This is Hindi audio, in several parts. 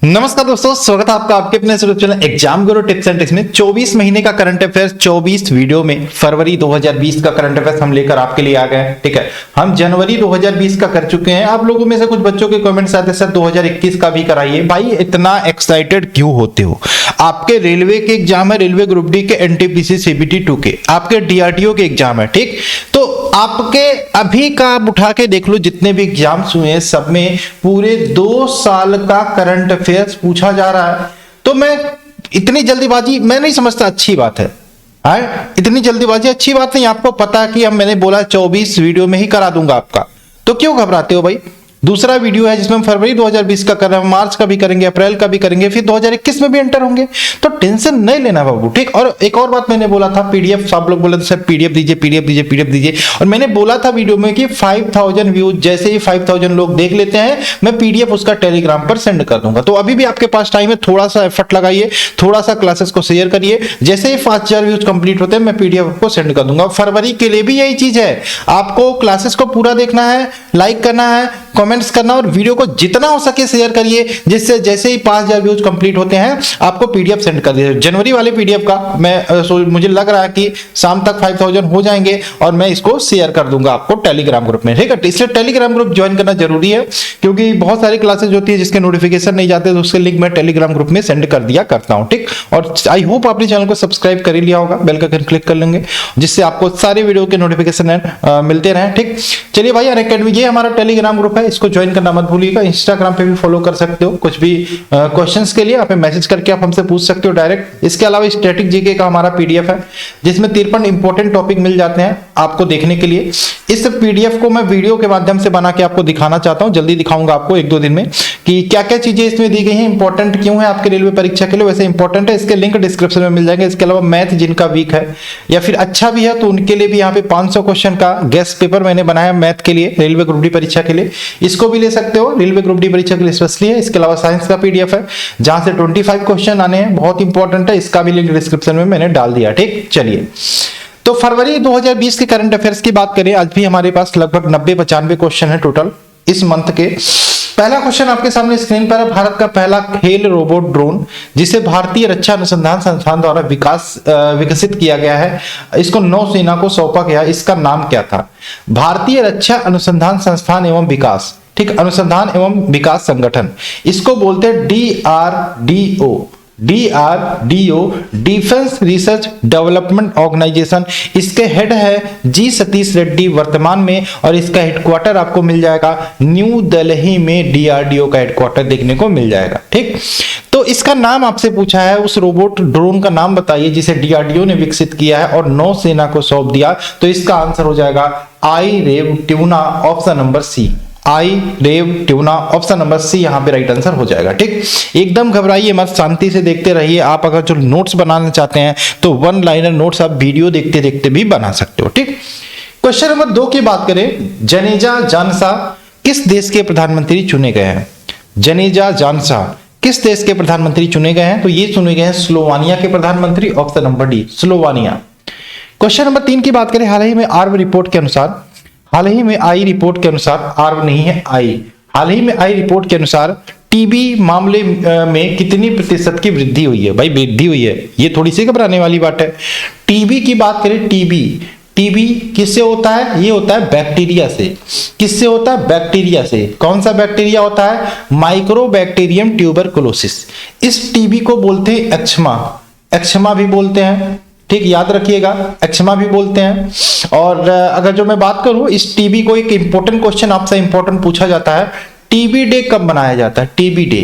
नमस्कार दोस्तों, स्वागत है आपका आपके अपने YouTube channel exam Guru tips and tricks में। 24 महीने का करंट अफेयर्स 24 वीडियो में फरवरी 2020 का करंट अफेयर्स हम लेकर आपके लिए आ गए हैं। ठीक है, हम जनवरी 2020 का कर चुके हैं। आप लोगों में से कुछ बच्चों के कमेंट्स आते हैं सर 2021 का भी कराइए। भाई इतना एक्साइटेड क्यों होते हो? आपके रेलवे के एग्जाम है, रेलवे ग्रुप डी के, एनटीपीसी सीबीटी 2 के, आपके डीआरडीओ के एग्जाम है। ठीक, तो आपके अभी का आप उठा के देख लो, जितने भी एग्जाम्स हुए हैं सब में पूरे 2 साल का करंट अफेयर्स पूछा जा रहा है। तो मैं इतनी जल्दीबाजी मैं नहीं समझता अच्छी बात है। इतनी जल्दीबाजी अच्छी बात नहीं। आपको पता है कि हम मैंने बोला 24 वीडियो में ही करा दूंगा आपका, तो क्यों घबराते हो भाई? दूसरा वीडियो है जिसमें हम फरवरी 2020 का कर रहे हैं, मार्च का भी करेंगे, अप्रैल का भी करेंगे, फिर 2021 में भी एंटर होंगे। तो टेंशन नहीं लेना बाबू। ठीक, और एक और बात मैंने बोला था, पीडीएफ सब लोग बोले थे सर पीडीएफ दीजिए, पीडीएफ दीजिए, पीडीएफ दीजिए। और मैंने बोला था वीडियो में कि 5000 व्यूज जैसे ही 5000 लोग देख लेते हैं मैं पीडीएफ उसका टेलीग्राम पर सेंड कर दूंगा। तो अभी भी आपके पास टाइम है, थोड़ा सा एफर्ट लगाइए, थोड़ा सा क्लासेस को शेयर करिए। जैसे ही 5000 व्यूज कंप्लीट होते हैं मैं पीडीएफ को सेंड कर दूंगा। फरवरी के लिए भी यही चीज है, आपको क्लासेस को पूरा देखना है, लाइक करना है, कमेंट्स करना और वीडियो को जितना हो सके शेयर करिए, जिससे जैसे ही 5000 व्यूज कंप्लीट होते हैं आपको पीडीएफ सेंड कर दीजिए। जनवरी वाले पीडीएफ का मैं मुझे लग रहा है कि शाम तक 5000 हो जाएंगे और मैं इसको शेयर कर दूंगा आपको टेलीग्राम ग्रुप में। ठीक है, इसलिए टेलीग्राम ग्रुप ज्वाइन करना जरूरी है, क्योंकि बहुत सारी क्लासेस होती है जिसके नोटिफिकेशन नहीं जाते, तो उसके लिंक मैं टेलीग्राम ग्रुप में सेंड कर दिया करता हूं। ठीक, और आई होप आपने चैनल को सब्सक्राइब कर ही लिया होगा, बेल का आइकन क्लिक कर लेंगे जिससे आपको सारे वीडियो के नोटिफिकेशन मिलते रहे। ठीक, चलिए भाई, अनअकैडमी ये हमारा टेलीग्राम ग्रुप है, इसको ज्वाइन करना मत भूलिएगा। इंस्टाग्राम पे भी फॉलो कर सकते हो, कुछ भी क्वेश्चंस के लिए आप मैसेज करके आप हमसे पूछ सकते हो डायरेक्ट। इसके अलावा स्टैटिक जीके का हमारा पीडीएफ है जिसमें 53 इंपॉर्टेंट टॉपिक मिल जाते हैं आपको देखने के लिए। इस पीडीएफ को मैं वीडियो के माध्यम से बना के आपको दिखाना चाहता हूं, जल्दी दिखाऊंगा आपको 1-2 दिन में कि क्या क्या चीजें इसमें दी गई हैं, इंपॉर्टेंट क्यों है आपके रेलवे परीक्षा के लिए, वैसे इंपॉर्टेंट है। इसके लिंक डिस्क्रिप्शन में मिल जाएंगे। इसके अलावा मैथ जिनका वीक है या फिर अच्छा भी है तो उनके लिए भी यहाँ पे 500 क्वेश्चन का गेस्ट पेपर मैंने बनाया मैथ के लिए, रेलवे ग्रुप डी परीक्षा के लिए, इसको भी ले सकते हो। रेलवे ग्रुप डी परीक्षा के लिए स्पेशली है। इसके अलावा साइंस का पीडीएफ है जहां से 25 क्वेश्चन आने हैं, बहुत इंपॉर्टेंट है, इसका भी लिंक डिस्क्रिप्शन में मैंने डाल दिया। ठीक, चलिए तो फरवरी 2020 के करंट अफेयर्स की बात करें, आज भी हमारे पास लगभग 90-95 क्वेश्चन है टोटल इस मंथ के। पहला क्वेश्चन आपके सामने स्क्रीन पर है। भारत का पहला खेल रोबोट ड्रोन जिसे भारतीय रक्षा अनुसंधान संस्थान द्वारा विकसित किया गया है, इसको नौसेना को सौंपा गया, इसका नाम क्या था? भारतीय रक्षा अनुसंधान संस्थान एवं विकास, ठीक, अनुसंधान एवं विकास संगठन, इसको बोलते हैं DRDO. DRDO, defence research development organisation. इसके हेड है जी सतीश रेड्डी वर्तमान में, और इसका हेडक्वार्टर आपको मिल जाएगा न्यू दिल्ली में। डीआरडीओ का हेडक्वार्टर देखने को मिल जाएगा। ठीक, तो इसका नाम आपसे पूछा है, उस रोबोट ड्रोन का नाम बताइए जिसे डीआरडीओ ने विकसित किया है और नौसेना को सौंप दिया। तो इसका आंसर हो जाएगा आई रेव ट्यूना, ऑप्शन नंबर सी। आई रेव ट्यूना, ऑप्शन नंबर सी यहां पे राइट आंसर हो जाएगा। ठीक, एकदम घबराइए मत, शांति से देखते रहिए। आप अगर जो नोट्स बनाना चाहते हैं तो 1 लाइनर नोट्स आप वीडियो देखते देखते भी बना सकते हो। ठीक, क्वेश्चन नंबर 2 की बात करें, जनेजा जानसा किस देश के प्रधानमंत्री चुने गए हैं? जनेजा जानसा किस देश के प्रधानमंत्री चुने गए हैं? तो ये चुने गए हैं स्लोवानिया के प्रधानमंत्री, option number D Slovenia. Question number 3 की बात करें, हाल ही में आर्व रिपोर्ट के अनुसार, हाल ही में आई रिपोर्ट के अनुसार, आर्व नहीं है आई, हाल ही में आई रिपोर्ट के अनुसार टीबी मामले में कितनी प्रतिशत की वृद्धि हुई है? भाई वृद्धि हुई है, ये थोड़ी सी घबराने वाली बात है। टीबी की बात करें, टीबी, टीबी किससे होता है? ये होता है बैक्टीरिया से। किससे होता है? बैक्टीरिया से। कौन सा बैक्टीरिया होता है? Mycobacterium tuberculosis. इस टीबी को बोलते हैं एक्जिमा, एक्जिमा भी बोलते हैं। ठीक, याद रखिएगा, एक्जिमा भी बोलते हैं। और अगर जो मैं बात करूं इस टीबी को, एक इंपॉर्टेंट क्वेश्चन आपसे इंपॉर्टेंट पूछा जाता है, टीबी डे कब मनाया जाता है? TB day,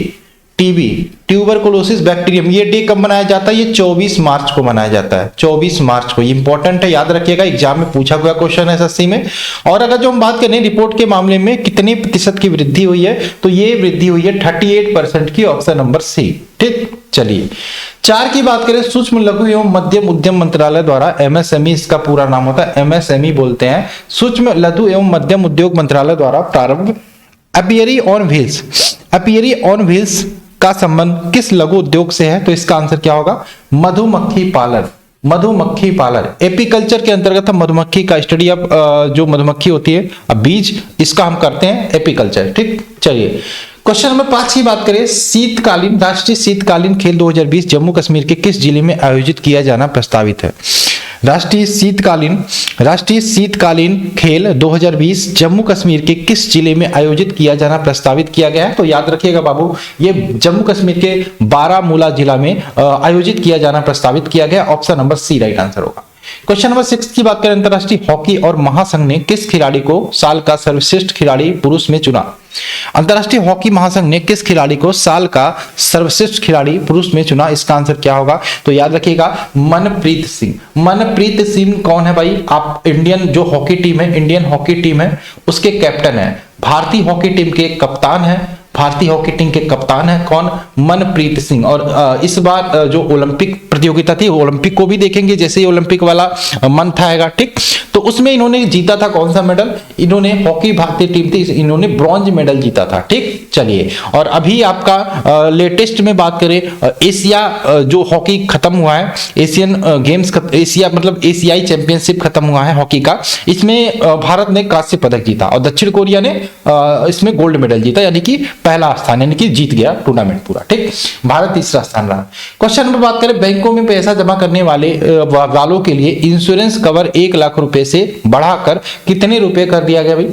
TB tuberculosis bacterium, ये डे कब मनाया जाता है? ये 24 मार्च को मनाया जाता है, 24 मार्च को। ये इंपॉर्टेंट है, याद रखिएगा, एग्जाम में पूछा हुआ क्वेश्चन है एसएससी में। और अगर जो हम बात करें रिपोर्ट के मामले में कितने प्रतिशत की वृद्धि हुई है, तो ये वृद्धि हुई है 38% की, ऑप्शन नंबर सी। ठीक, चलिए 4 की बात करें, सूक्ष्म लघु एवं मध्यम उद्यम मंत्रालय द्वारा, एमएसएमई इसका पूरा नाम होता है, एमएसएमई बोलते हैं, सूक्ष्म लघु एवं मध्यम उद्योग मंत्रालय द्वारा प्रारंभ अपियरी ऑन व्हील्स, अपियरी ऑन व्हील्स का संबंध किस लघु उद्योग से है? तो इसका आंसर क्या होगा? मधुमक्खी पालन, मधुमक्खी पालन। एपीकल्चर के अंतर्गत हम मधुमक्खी का स्टडी, अब जो मधुमक्खी होती है, अब बीज, इसका हम करते हैं एपीकल्चर। ठीक, चलिए क्वेश्चन नंबर 5 की बात करें, शीतकालीन राष्ट्रीय शीतकालीन खेल 2020 जम्मू कश्मीर के किस जिले में आयोजित किया जाना प्रस्तावित है? राष्ट्रीय शीतकालीन खेल 2020 जम्मू कश्मीर के किस जिले में आयोजित किया जाना प्रस्तावित किया गया है? तो याद रखिएगा बाबू, ये जम्मू कश्मीर के बारामूला जिला में आयोजित किया जाना प्रस्तावित किया गया। Option number C right answer होगा। क्वेश्चन नंबर 6 की बात करें, अंतरराष्ट्रीय हॉकी और महासंघ ने किस खिलाड़ी को साल का सर्वश्रेष्ठ खिलाड़ी पुरुष में चुना? अंतरराष्ट्रीय हॉकी महासंघ ने किस खिलाड़ी को साल का सर्वश्रेष्ठ खिलाड़ी पुरुष में चुना? इसका आंसर क्या होगा? तो याद रखिएगा मनप्रीत सिंह। मनप्रीत सिंह कौन है भाई? आप इंडियन जो हॉकी टीम है, इंडियन हॉकी टीम है, उसके कैप्टन है, भारतीय हॉकी टीम के कप्तान है, भारतीय हॉकी टीम के कप्तान है कौन? मनप्रीत सिंह। और इस बार जो ओलंपिक प्रतियोगिता थी, ओलंपिक को भी देखेंगे जैसे ही ओलंपिक वाला मंथ आएगा, ठीक, तो उसमें इन्होंने जीता था कौन सा मेडल? इन्होंने हॉकी भारतीय टीम थी, इन्होंने ब्रॉन्ज मेडल जीता था, ठीक। चलिए, और अभी आपका लेटेस्ट में बात करें, एशिया जो हॉकी खत्म हुआ है, एशियन गेम्स, एशिया मतलब एशियाई चैंपियनशिप खत्म हुआ है हॉकी का, इसमें भारत ने कांस्य पदक जीता और दक्षिण कोरिया ने इसमें गोल्ड मेडल जीता, यानी कि पहला स्थान, यानी कि जीत गया टूर्नामेंट पूरा, ठीक। भारत तीसरा स्थान रहा। क्वेश्चन नंबर बात करें, बैंकों में पैसा जमा करने वालों के लिए इंश्योरेंस कवर 1 लाख रुपए से बढ़ाकर कितने रुपए कर दिया गया भाई?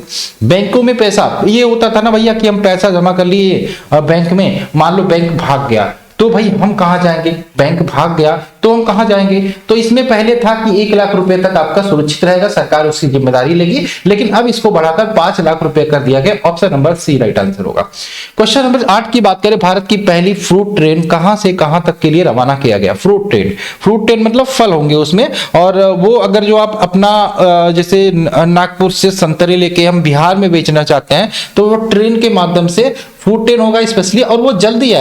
बैंकों में पैसा, ये होता था ना भैया कि हम पैसा जमा कर लिए बैंक में, मान लो बैंक भाग गया तो भाई हम कहां जाएंगे? बैंक भाग गया तो हम कहां जाएंगे? तो इसमें पहले था कि 1 लाख रुपए तक आपका सुरक्षित रहेगा, सरकार उसकी जिम्मेदारी लेगी, लेकिन अब इसको बढ़ाकर 5 लाख रुपए कर दिया गया। Option number C right answer होगा। क्वेश्चन नंबर 8 की बात करें, भारत की पहली फ्रूट ट्रेन कहां से कहां तक के लिए रवाना किया गया? फ्रूट ट्रेन मतलब फल होंगे उसमें, और वो अगर जो आप अपना जैसे नागपुर से संतरे लेके हम बिहार में बेचना चाहते हैं तो वो ट्रेन के माध्यम से फ्रूट ट्रेन होगा स्पेशली, और वो जल्दी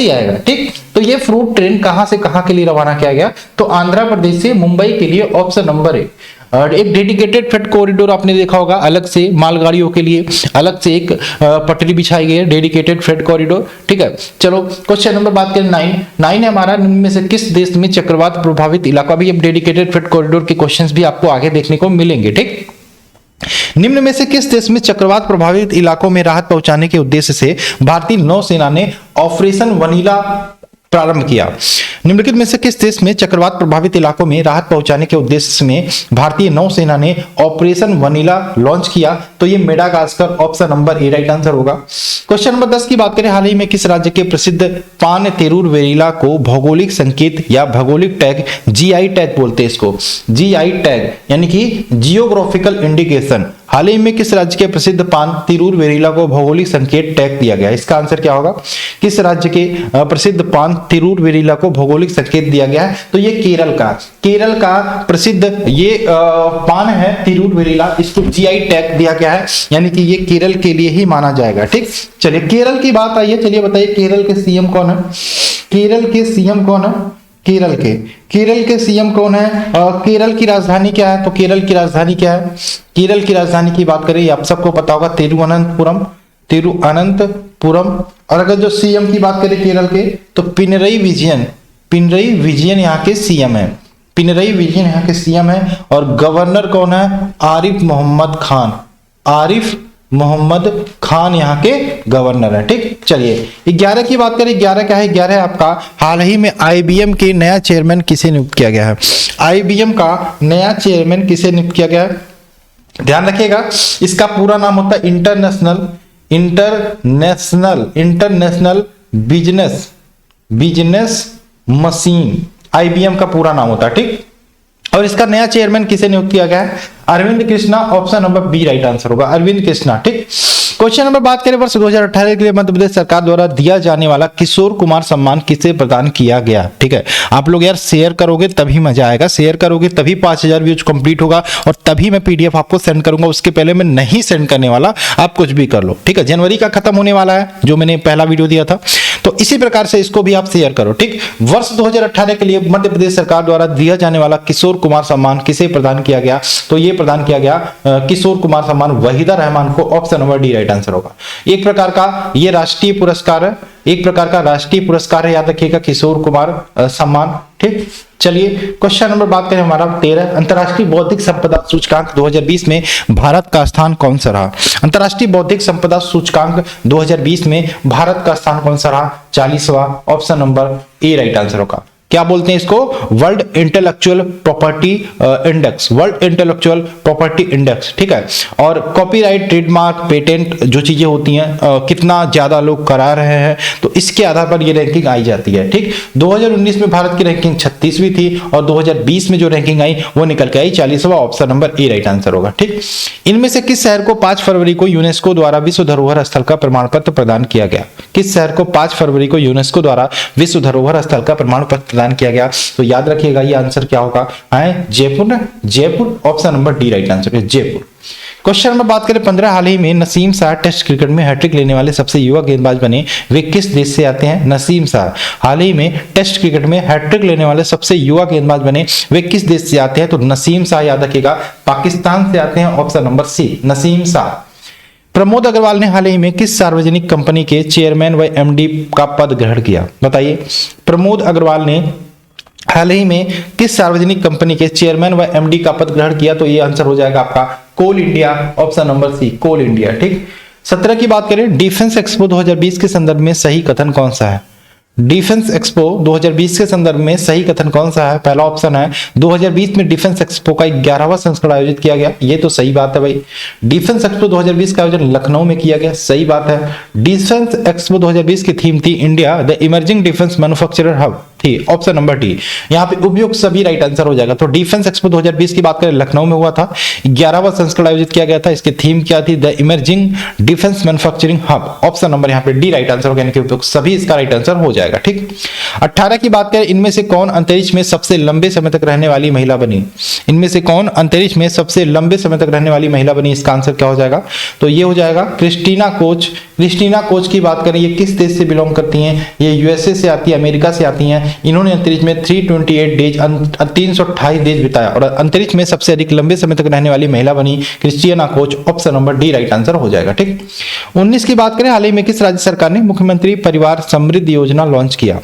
आएगा, ठीक। तो ये फ्रूट ट्रेन कहां से कहां के लिए रवाना किया गया? तो आंध्र प्रदेश से मुंबई के लिए। ऑप्शन नंबर ए। और एक डेडिकेटेड फ्रेट कॉरिडोर आपने देखा होगा, अलग से मालगाड़ियों के लिए अलग से एक पटरी बिछाई गई है, डेडिकेटेड फ्रेट कॉरिडोर, ठीक है। चलो क्वेश्चन नंबर बात करें 9 है हमारा, निम्न में से किस देश में चक्रवात प्रभावित इलाका? भी अब डेडिकेटेड फ्रेट कॉरिडोर के क्वेश्चंस भी आपको आगे देखने को मिलेंगे, ठीक। निम्न में से किस देश में चक्रवात प्रभावित इलाकों में राहत पहुंचाने के उद्देश्य से भारतीय नौसेना ने ऑपरेशन वनीला प्रारंभ किया? निम्नलिखित में से किस देश में चक्रवात प्रभावित इलाकों में राहत पहुंचाने के उद्देश्य में भारतीय नौसेना ने ऑपरेशन वनीला लॉन्च किया? तो ये Madagascar. Option number A right answer होगा। क्वेश्चन नंबर 10 की बात करें, हाल ही में किस राज्य के प्रसिद्ध पान तेरूर वेरिला को भौगोलिक संकेत या भौगोलिक टैग, जीआई टैग बोलते हैं इसको, जीआई टैग यानी कि जियोग्राफिकल इंडिकेशन, हाल ही में किस राज्य के प्रसिद्ध पान तिरूर वेरिला को भौगोलिक संकेत टैग दिया गया? इसका आंसर क्या होगा? किस राज्य के प्रसिद्ध पान तिरूर वेरिला को भौगोलिक संकेत दिया गया है? तो ये केरल का प्रसिद्ध ये पान है तिरूर वेरिला, इसको जीआई टैग दिया गया है, यानी कि ये केरल के लिए ही माना जाएगा, ठीक। चलिए केरल की बात आई है, चलिए बताइए केरल के सीएम कौन है? केरल के सीएम कौन है? केरल के सीएम कौन है? केरल की राजधानी क्या है? तो केरल की राजधानी क्या है? केरल की राजधानी की बात करें, आप सबको पता होगा, तिरुअनंतपुरम। और अगर जो सीएम की बात करें केरल के, तो पिनरई विजयन यहाँ के सीएम है, पिनरई विजयन यहाँ के सीएम है। और गवर्नर कौन है? आरिफ मोहम्मद खान यहाँ के गवर्नर है, ठीक। चलिए 11 की बात करें, 11 क्या है? 11 आपका हाल ही में आईबीएम के नया चेयरमैन किसे नियुक्त किया गया है? आईबीएम का नया चेयरमैन किसे नियुक्त किया गया है? ध्यान रखिएगा, इसका पूरा नाम होता है इंटरनेशनल बिजनेस मशीन, आईबीएम का पूरा नाम होता है, ठीक। और इसका नया चेयरमैन किसे नियुक्त किया गया है? Arvind Krishna. Option number B right answer होगा, अरविंद कृष्णा, ठीक। क्वेश्चन नंबर बात करें, वर्ष 2018 के लिए मध्य प्रदेश सरकार द्वारा दिया जाने वाला किशोर कुमार सम्मान किसे प्रदान किया गया? ठीक है, आप लोग यार शेयर करोगे तभी मजा आएगा, शेयर करोगे तभी 5000 व्यूज कंप्लीट होगा और तभी मैं पीडीएफ आपको सेंड करूंगा, उसके पहले मैं नहीं सेंड करने वाला, आप कुछ भी कर लो, ठीक है। जनवरी का खत्म होने वाला है जो मैंने पहला वीडियो दिया था, तो इसी प्रकार से इसको भी आप शेयर करो, ठीक। वर्ष 2018 के लिए मध्य प्रदेश सरकार द्वारा दिया जाने वाला किशोर कुमार सम्मान किसे प्रदान किया गया? तो ये प्रदान किया गया किशोर कुमार सम्मान वहीदा रहमान को। Option number D right answer होगा। एक प्रकार का ये राष्ट्रीय पुरस्कार है, एक प्रकार का राष्ट्रीय पुरस्कार है, याद रखिएगा किशोर कुमार सम्मान, ठीक। चलिए क्वेश्चन नंबर बात करें हमारा 13, अंतर्राष्ट्रीय बौद्धिक संपदा सूचकांक 2020 में भारत का स्थान कौन सा रहा? अंतर्राष्ट्रीय बौद्धिक संपदा सूचकांक 2020 में भारत का स्थान कौन सा रहा? 40वां, option number A right answer होगा। क्या बोलते हैं इसको? World intellectual property index, world intellectual property index, ठीक है। और कॉपीराइट, ट्रेडमार्क, पेटेंट जो चीजें होती हैं कितना ज्यादा लोग करा रहे हैं, तो इसके आधार पर ये रैंकिंग आई जाती है, ठीक। 2019 में भारत की रैंकिंग 36वीं थी और 2020 में जो रैंकिंग आई वो निकल के आई 40वां, option number A right answer होगा, ठीक। इनमें से किस शहर को 5 फरवरी को यूनेस्को द्वारा विश्व धरोहर स्थल का प्रमाण पत्र प्रदान किया गया? किस शहर को 5 फरवरी को यूनेस्को द्वारा विश्व धरोहर स्थल का प्रमाण पत्र प्रदान किया गया? तो याद रखिएगा ये आंसर क्या होगा? जयपुर ना, Jaipur, option number D right answer है, जयपुर। क्वेश्चन नंबर बात करें 15, हाल ही में नसीम शाह टेस्ट क्रिकेट में हैट्रिक लेने वाले सबसे युवा गेंदबाज बने, वे किस देश से आते हैं? नसीम शाह हाल ही में टेस्ट क्रिकेट में हैट्रिक लेने वाले सबसे युवा गेंदबाज बने, वे किस देश से आते हैं? तो नसीम शाह याद रखिएगा पाकिस्तान से आते हैं, option number C Naseem Shah. Pramod Agarwal ने हाल ही में किस सार्वजनिक कंपनी के चेयरमैन व एमडी का पद ग्रहण किया? बताइए। प्रमोद अग्रवाल ने हाल ही में किस सार्वजनिक कंपनी के चेयरमैन व एमडी का पद ग्रहण किया? तो ये आंसर हो जाएगा आपका कोल इंडिया, ऑप्शन नंबर सी कोल इंडिया, ठीक। 17 की बात करें, डिफेंस एक्सपो 2020 के संदर्भ में सही कथन कौन सा है? डिफेंस एक्सपो 2020 के संदर्भ में सही कथन कौन सा है? पहला ऑप्शन है 2020 में डिफेंस एक्सपो का 11वां संस्करण आयोजित किया गया, ये तो सही बात है भाई। डिफेंस एक्सपो 2020 का आयोजन लखनऊ में किया गया, सही बात है। डिफेंस एक्सपो 2020 की थीम थी India the emerging defence manufacturer hub थी, ऑप्शन नंबर डी। यहाँ पे उपयुक्त सभी राइट आंसर हो जाएगा। तो डिफेंस एक्सपो 2020 की बात करें लखनऊ में हुआ था, 11वां संस्करण आयोजित किया गया था, इसकी थीम क्या थी? The emerging defence manufacturing hub, option number यहाँ पे डी राइट आंसर होगा, यानी कि उपयुक्त सभी इसका राइट आंसर हो जाएगा, ठीक। 18 की बात करें, इनमें से कौन अंतरिक्ष में सबसे लंबे समय तक रहने वाली महिला बनी? इनमें से कौन अंतरिक्ष में सबसे लंबे समय तक रहने वाली महिला बनी? इसका आंसर क्या हो जाएगा? तो ये हो जाएगा क्रिस्टीना कोच। क्रिस्टीना कोच की बात करें, ये किस देश से बिलोंग करती हैं? ये यूएसए से आती है, अमेरिका से आती हैं। इन्होंने अंतरिक्ष में 328 डेज 328 डेज बिताया और अंतरिक्ष में सबसे अधिक लंबे समय तक रहने वाली महिला बनी Christina Koch, option number D right answer हो जाएगा, ठीक। 19 की बात करें, हाल ही में किस राज्य सरकार ने मुख्यमंत्री परिवार समृद्धि योजना लॉन्च किया?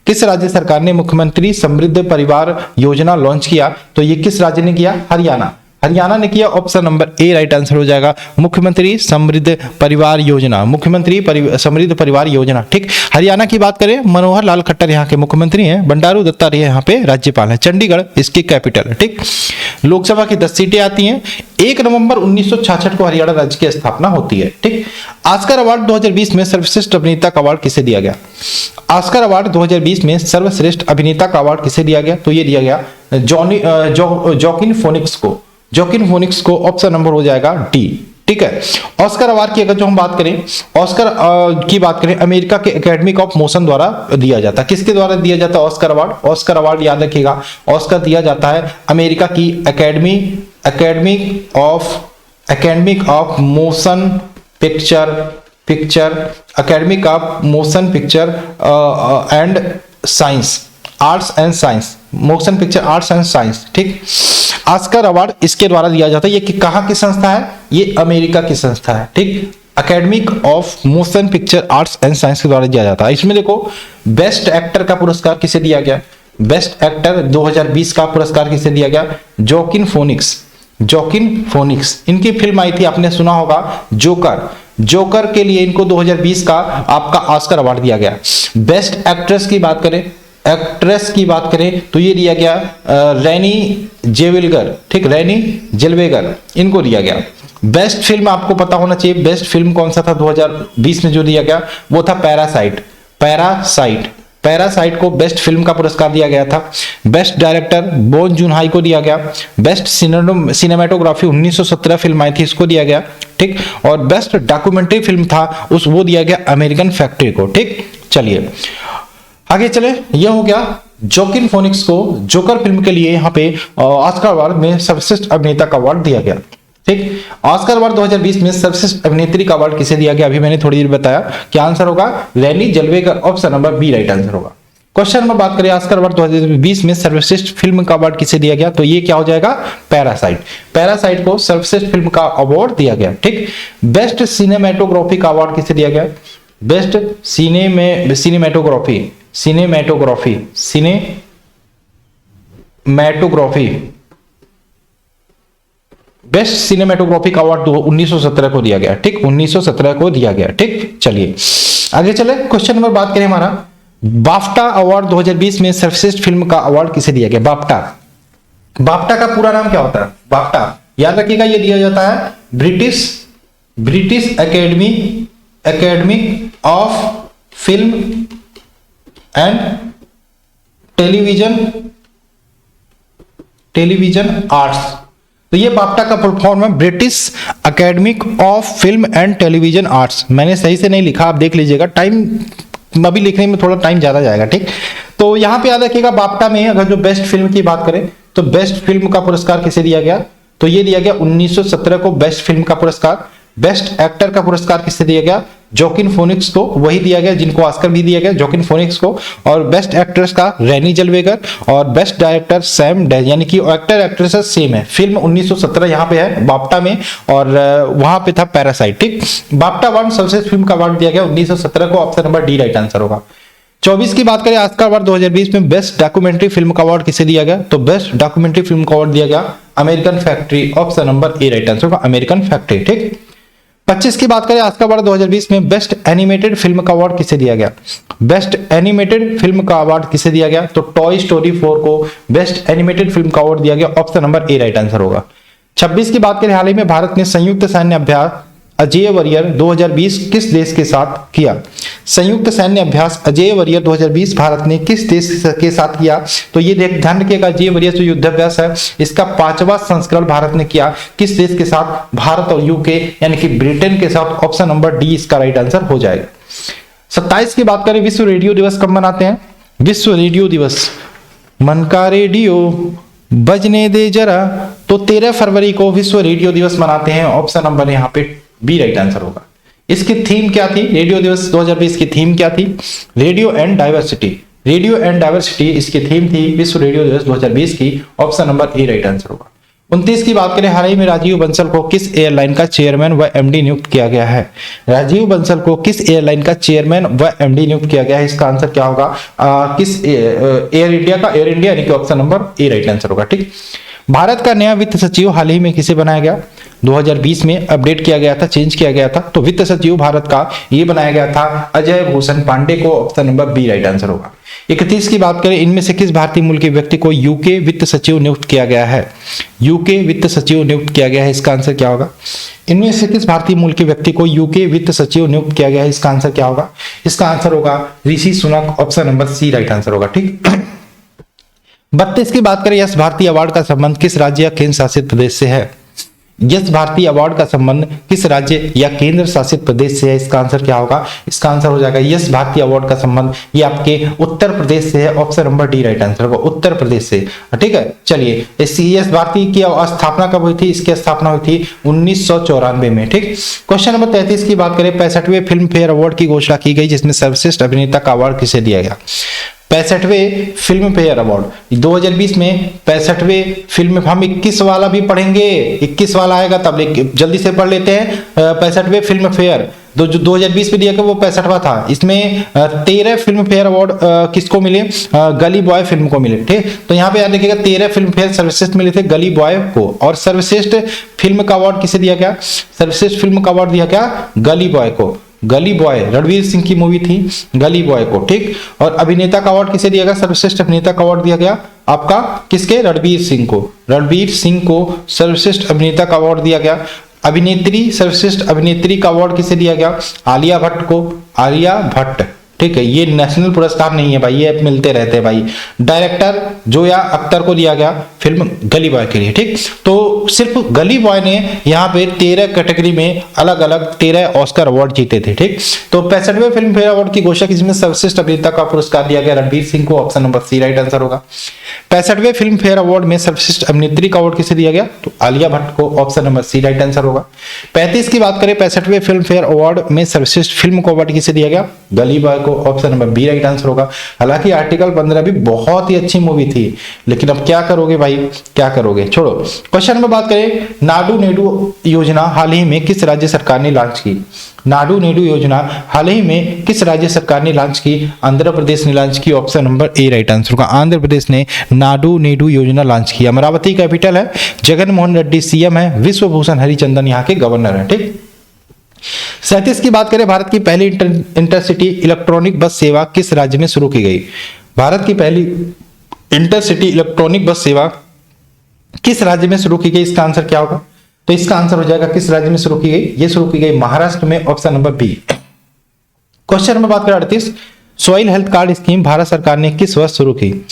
किस राज्य सरकार ने मुख्यमंत्री समृद्ध परिवार योजना लॉन्च किया? तो ये किस राज्य ने किया? हरियाणा। हरियाणा ने किया, option number A right answer हो जाएगा मुख्यमंत्री समृद्ध परिवार योजना, मुख्यमंत्री समृद्ध परिवार योजना, ठीक। हरियाणा की बात करें, मनोहर लाल खट्टर यहाँ के मुख्यमंत्री हैं, बंडारू दत्तात्रेय यहाँ पे राज्यपाल हैं, चंडीगढ़ इसकी कैपिटल है, ठीक। लोकसभा की 10 सीटें आती हैं। 1 नवंबर 1966 को हरियाणा राज्य की स्थापना होती है, ठीक। ऑस्कर अवार्ड 2020 में सर्वश्रेष्ठ अभिनेता का अवार्ड किसे दिया गया? ऑस्कर अवार्ड 2020 में सर्वश्रेष्ठ अभिनेता का अवार्ड किसे दिया गया? तो ये दिया गया जोकिन फोनिक्स को, जोकिन फोनिक्स को, ऑप्शन नंबर हो जाएगा डी, ठीक है। ऑस्कर अवार्ड की अगर जो हम बात करें, ऑस्कर की बात करें, अमेरिका के एकेडमिक ऑफ मोशन द्वारा दिया जाता है। किसके द्वारा दिया जाता है ऑस्कर अवार्ड? ऑस्कर अवार्ड याद रखिएगा, ऑस्कर दिया जाता है अमेरिका की academic of motion picture academic of motion picture and science, arts and science, motion picture arts and science, ठीक। ऑस्कर अवार्ड इसके द्वारा दिया जाता है। ये कहाँ की संस्था है? ये अमेरिका की संस्था है, ठीक। Academic of motion picture arts and science के द्वारा दिया जाता है। इसमें देखो बेस्ट एक्टर का पुरस्कार किसे दिया गया? बेस्ट एक्टर 2020 का पुरस्कार किसे दिया गया? Joaquin phoenix. इनकी फिल्म आई थी, आपने सुना होगा जोकर के लिए इनको 2020 का आपका ऑस्कर अवार्ड दिया गया। बेस्ट एक्ट्रेस की बात करें तो ये दिया गया रैनी जेवेलगर, ठीक, रैनी जेलवेगर, इनको दिया गया। बेस्ट फिल्म आपको पता होना चाहिए, बेस्ट फिल्म कौन सा था 2020 में जो दिया गया? वो था पैरासाइट को बेस्ट फिल्म का पुरस्कार दिया गया था। बेस्ट डायरेक्टर बोन जून-हाई को दिया गया। बेस्ट सिनेमेटोग्राफी 1917 फिल्म आई थी, इसको दिया गया, ठीक। और बेस्ट डॉक्यूमेंट्री फिल्म था वो दिया गया अमेरिकन फैक्ट्री को, ठीक। चलिए आगे चले, यह हो गया जोकिन फोनिक्स को जोकर फिल्म के लिए यहाँ पे ऑस्कर अवार्ड में सर्वश्रेष्ठ अभिनेता का अवार्ड दिया गया, ठीक। ऑस्कर अवार्ड 2020 में सर्वश्रेष्ठ अभिनेत्री का अवार्ड किसे दिया गया? अभी मैंने थोड़ी देर बताया। क्या आंसर होगा? Renee Zellweger, option number B right answer होगा। क्वेश्चन नंबर बात करें, ऑस्कर अवार्ड 2020 में सर्वश्रेष्ठ फिल्म का अवार्ड किसे दिया गया? तो ये क्या हो जाएगा? पैरासाइट को सर्वश्रेष्ठ फिल्म का अवार्ड दिया गया, ठीक। बेस्ट सिनेमेटोग्राफी का अवार्ड किसे दिया गया? बेस्ट सिनेमेटोग्राफी, बेस्ट सिनेमेटोग्राफिक अवार्ड 1917 को दिया गया। ठीक, 1917 को दिया गया। ठीक, चलिए आगे चले। क्वेश्चन नंबर बात करें हमारा, बाफ्टा अवार्ड 2020 में सर्वश्रेष्ठ फिल्म का अवार्ड किसे दिया गया? बाफ्टा, बाफ्टा का पूरा नाम क्या होता है? बाफ्टा याद रखिएगा, ये दिया जाता है British academy of film and television arts. तो ये बाफ्टा का फुल फॉर्म है British academy of film and television arts. मैंने सही से नहीं लिखा, आप देख लीजिएगा, टाइम अभी लिखने में थोड़ा टाइम ज्यादा जाएगा। ठीक, तो यहां पे याद रखिएगा, बाफ्टा में अगर जो बेस्ट फिल्म की बात करें तो बेस्ट फिल्म का पुरस्कार किसे दिया गया? तो ये दिया गया 1917 को बेस्ट फिल्म का पुरस्कार। बेस्ट एक्टर का पुरस्कार किसे दिया गया? जोकिन फोनिक्स को, वही दिया गया जिनको ऑस्कर भी दिया गया, जोकिन फोनिक्स को। और बेस्ट एक्ट्रेस का रेनी जेल्वेगर, और बेस्ट डायरेक्टर सैम, यानी कि एक्टर एक्ट्रेस सेम है। फिल्म 1917 यहाँ पे है बाफ्टा में, और वहां पे था पैरासाइट। ठीक, बाफ्टा अवार्ड सर्वश्रेष्ठ फिल्म का अवार्ड दिया गया 1917 को, option number D right answer होगा। 24 की बात करें, ऑस्कर अवार्ड 2020 में बेस्ट डॉक्यूमेंट्री फिल्म का अवार्ड किसे दिया गया? तो बेस्ट डॉक्यूमेंट्री फिल्म का अवार्ड दिया गया American factory, option number A right answer होगा, अमेरिकन फैक्ट्री। ठीक, 25 की बात करें, ऑस्कर अवार्ड 2020 में बेस्ट एनिमेटेड फिल्म का अवार्ड किसे दिया गया? बेस्ट एनिमेटेड फिल्म का अवार्ड किसे दिया गया? तो टॉय स्टोरी 4 को बेस्ट एनिमेटेड फिल्म का अवार्ड दिया गया, option number A right answer होगा। 26 की बात करें, हाल ही में भारत ने संयुक्त सैन्य अभ्यास अजेय वॉरियर 2020 किस देश के साथ किया? संयुक्त सैन्य अभ्यास अजेय वॉरियर 2020 भारत ने किस देश के साथ किया? तो ये ध्यान रखिएगा, अजेय वॉरियर जो युद्धाभ्यास है इसका 5वां संस्करण भारत ने किया। किस देश के साथ? भारत और यूके यानी कि ब्रिटेन के साथ, ऑप्शन नंबर डी इसका राइट आंसर हो जाएगा। 27 की बात करें, विश्व रेडियो दिवस कब मनाते हैं? विश्व रेडियो दिवस, मन का रेडियो बजने दे जरा, तो 13 फरवरी को विश्व रेडियो दिवस मनाते हैं, ऑप्शन नंबर यहाँ पे बी राइट आंसर होगा। इसकी थीम क्या थी? रेडियो दिवस 2020 की थीम क्या थी? Radio and diversity, radio and diversity इसकी थीम थी विश्व रेडियो दिवस 2020 की, option number A right answer होगा। 29 की बात करें, हाल ही में राजीव बंसल को किस एयरलाइन का चेयरमैन व एमडी नियुक्त किया गया है? राजीव बंसल को किस एयरलाइन का चेयरमैन व एमडी नियुक्त किया गया है? इसका आंसर क्या होगा? किस एयर इंडिया का, एयर इंडिया यानी कि option number A right answer होगा। ठीक, भारत का नया वित्त सचिव हाल ही में किसे बनाया गया? 2020 में अपडेट किया गया था, चेंज किया गया था, तो वित्त सचिव भारत का ये बनाया गया था अजय भूषण पांडे को, option number B right answer होगा। 31 की बात करें, इनमें से किस भारतीय मूल के व्यक्ति को यूके वित्त सचिव नियुक्त किया गया है? यूके वित्त सचिव नियुक्त किया गया है, इसका आंसर क्या होगा? इनमें से किस भारतीय मूल के व्यक्ति को यूके वित्त सचिव नियुक्त किया गया है? इसका आंसर क्या होगा? इसका आंसर होगा Rishi Sunak, option number C right answer होगा। ठीक, 32 की बात करें, यश भारती अवार्ड का संबंध किस राज्य या केंद्र शासित प्रदेश से है? यश भारती अवार्ड का संबंध किस राज्य या केंद्र शासित प्रदेश से है? इसका आंसर क्या होगा? इसका आंसर हो जाएगा यश भारती अवार्ड का संबंध ये आपके उत्तर प्रदेश से है, option number D right answer होगा, उत्तर प्रदेश से। ठीक है, चलिए, इस यश भारती की स्थापना कब हुई थी? इसकी स्थापना हुई थी 1994 में। ठीक, क्वेश्चन नंबर 33 की बात करें, 65वें फिल्म फेयर अवार्ड की घोषणा की गई जिसमें सर्वश्रेष्ठ अभिनेता का अवार्ड किसे दिया गया? 65वें फिल्म फेयर अवार्ड 2020 में 65वें फिल्म, हम 21 वाला भी पढ़ेंगे, 21 वाला आएगा तब जल्दी से पढ़ लेते हैं। 65वें फिल्म फेयर जो 2020 में दिया गया वो 65वां था। इसमें 13 फिल्म फेयर अवार्ड किसको मिले? गली बॉय फिल्म को मिले। ठीक, तो यहाँ पे याद रखिएगा 13 फिल्म फेयर सर्वश्रेष्ठ मिले थे गली बॉय को, और सर्वश्रेष्ठ फिल्म का अवार्ड किसे दिया गया? सर्वश्रेष्ठ फिल्म का अवार्ड दिया गया गली बॉय को। गली बॉय रणवीर सिंह की मूवी थी गली बॉय को। ठीक, और अभिनेता का अवार्ड किसे दिया गया? सर्वश्रेष्ठ अभिनेता का अवार्ड दिया गया आपका किसके? रणवीर सिंह को। रणवीर सिंह को सर्वश्रेष्ठ अभिनेता का अवार्ड दिया गया। अभिनेत्री, सर्वश्रेष्ठ अभिनेत्री का अवार्ड किसे दिया गया? आलिया भट्ट को, आलिया भट्ट। ठीक है, ये नेशनल पुरस्कार नहीं है भाई, ये मिलते रहते हैं भाई। डायरेक्टर जोया अख्तर को दिया गया फिल्म गली बॉय के लिए। ठीक, तो सिर्फ गली बॉय ने यहाँ पे 13 कैटेगरी में अलग अलग 13 ऑस्कर अवार्ड जीते थे। ठीक, तो 65वें फिल्म फेयर अवार्ड की घोषणा जिसमें सर्वश्रेष्ठ अभिनेता का पुरस्कार दिया गया रणवीर सिंह को, option number C right answer होगा। 65वें फिल्म फेयर अवार्ड में सर्वश्रेष्ठ अभिनेत्री का अवार्ड किसे दिया गया? तो आलिया भट्ट को, option number C right answer होगा। 35 की बात करें, 65वें फिल्म फेयर अवार्ड में सर्वश्रेष्ठ फिल्म को अवार्ड किसे दिया गया? गली बॉय को, option number B right answer होगा। हालांकि आर्टिकल 15 भी बहुत ही अच्छी मूवी थी, लेकिन अब क्या करोगे भाई, क्या करोगे, छोड़ो। क्वेश्चन में बात करें, नाडू नेडू योजना हाल ही में किस राज्य सरकार ने लॉन्च की? नाडू नेडू योजना हाल ही में किस राज्य सरकार ने लॉन्च की? आंध्र प्रदेश ने लॉन्च की, option number A right answer होगा। आंध्र प्रदेश ने नाडू नेडू योजना लॉन्च की। अमरावती कैपिटल है, जगन मोहन रेड्डी सीएम है, विश्व भूषण हरिचंदन यहाँ के गवर्नर है। ठीक, 37 की बात करें, भारत की पहली इंटरसिटी इलेक्ट्रॉनिक बस सेवा किस राज्य में शुरू की गई? भारत की पहली इंटरसिटी इलेक्ट्रॉनिक बस सेवा किस राज्य में शुरू की गई? इसका आंसर क्या होगा? तो इसका आंसर हो जाएगा किस राज्य में शुरू की गई? ये शुरू की गई महाराष्ट्र में, option number B. Question number बात करें 38, soil health card scheme Bharat सरकार ने किस वर्ष शुरू की?